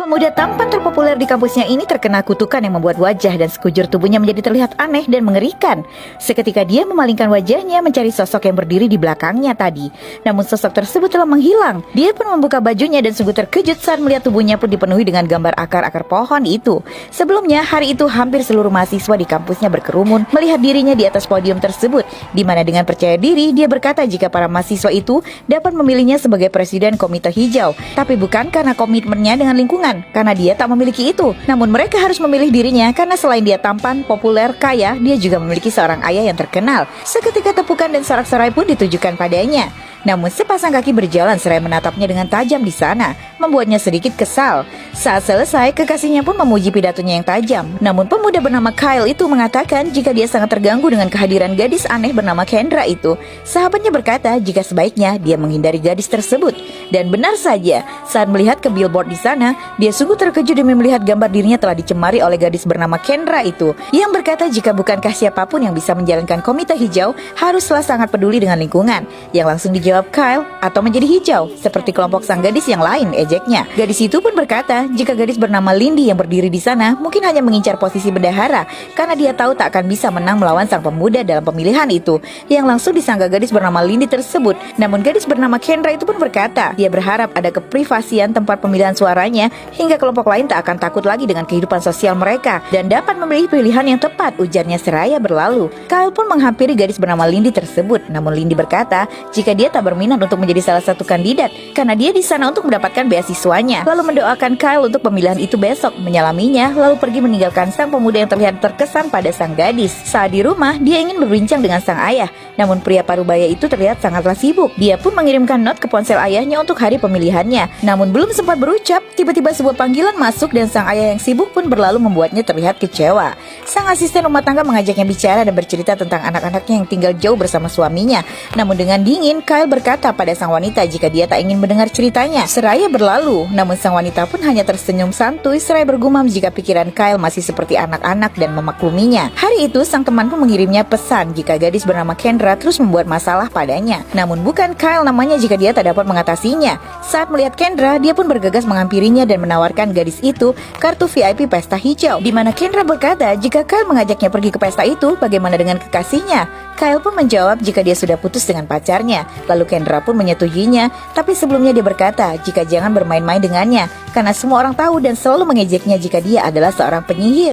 Pemuda tampan terpopuler di kampusnya ini terkena kutukan yang membuat wajah dan sekujur tubuhnya menjadi terlihat aneh dan mengerikan. Seketika dia memalingkan wajahnya mencari sosok yang berdiri di belakangnya tadi. Namun sosok tersebut telah menghilang. Dia pun membuka bajunya dan sungguh terkejut saat melihat tubuhnya pun dipenuhi dengan gambar akar-akar pohon itu. Sebelumnya, hari itu hampir seluruh mahasiswa di kampusnya berkerumun melihat dirinya di atas podium tersebut, di mana dengan percaya diri dia berkata jika para mahasiswa itu dapat memilihnya sebagai presiden Komite Hijau. Tapi bukan karena komitmennya dengan lingkungan, karena dia tak memiliki itu. Namun mereka harus memilih dirinya karena selain dia tampan, populer, kaya, dia juga memiliki seorang ayah yang terkenal. Seketika tepukan dan sorak-sorai pun ditujukan padanya. Namun sepasang kaki berjalan seraya menatapnya dengan tajam di sana, membuatnya sedikit kesal. Saat selesai, kekasihnya pun memuji pidatonya yang tajam. Namun pemuda bernama Kyle itu mengatakan jika dia sangat terganggu dengan kehadiran gadis aneh bernama Kendra itu. Sahabatnya berkata jika sebaiknya dia menghindari gadis tersebut. Dan benar saja, saat melihat ke billboard di sana, dia sungguh terkejut demi melihat gambar dirinya telah dicemari oleh gadis bernama Kendra itu, yang berkata jika bukankah siapapun yang bisa menjalankan Komite Hijau haruslah sangat peduli dengan lingkungan. Yang langsung dijawab Kyle, atau menjadi hijau seperti kelompok sang gadis yang lain, ejeknya. Gadis itu pun berkata jika gadis bernama Lindy yang berdiri di sana mungkin hanya mengincar posisi bendahara karena dia tahu tak akan bisa menang melawan sang pemuda dalam pemilihan itu, yang langsung disangka gadis bernama Lindy tersebut. Namun gadis bernama Kendra itu pun berkata dia berharap ada keprivasian tempat pemilihan suaranya hingga kelompok lain tak akan takut lagi dengan kehidupan sosial mereka dan dapat memilih pilihan yang tepat, ujarnya seraya berlalu. Kyle pun menghampiri gadis bernama Lindy tersebut, namun Lindy berkata jika dia tak berminat untuk menjadi salah satu kandidat karena dia di sana untuk mendapatkan beasiswanya, lalu mendoakan Kyle untuk pemilihan itu besok, menyalaminya lalu pergi meninggalkan sang pemuda yang terlihat terkesan pada sang gadis. Saat di rumah, dia ingin berbincang dengan sang ayah, namun pria parubaya itu terlihat sangatlah sibuk. Dia pun mengirimkan not ke ponsel ayahnya untuk hari pemilihannya. Namun belum sempat berucap, tiba-tiba sebuah panggilan masuk dan sang ayah yang sibuk pun berlalu membuatnya terlihat kecewa. Sang asisten rumah tangga mengajaknya bicara dan bercerita tentang anak-anaknya yang tinggal jauh bersama suaminya. Namun dengan dingin, Kyle berkata pada sang wanita jika dia tak ingin mendengar ceritanya. Seraya berlalu, namun sang wanita pun hanya tersenyum santuy seraya bergumam jika pikiran Kyle masih seperti anak-anak dan memakluminya. Hari itu sang teman pun mengirimnya pesan jika gadis bernama Kendra terus membuat masalah padanya. Namun bukan Kyle namanya jika dia tak dapat mengatasinya. Saat melihat Kendra, dia pun bergegas menghampirinya dan menawarkan gadis itu kartu VIP pesta hijau, di mana Kendra berkata jika Kyle mengajaknya pergi ke pesta itu, bagaimana dengan kekasihnya? Kyle pun menjawab jika dia sudah putus dengan pacarnya. Lalu Kendra pun menyetujuinya, tapi sebelumnya dia berkata jika jangan bermain-main dengannya karena semua orang tahu dan selalu mengejeknya jika dia adalah seorang penyihir.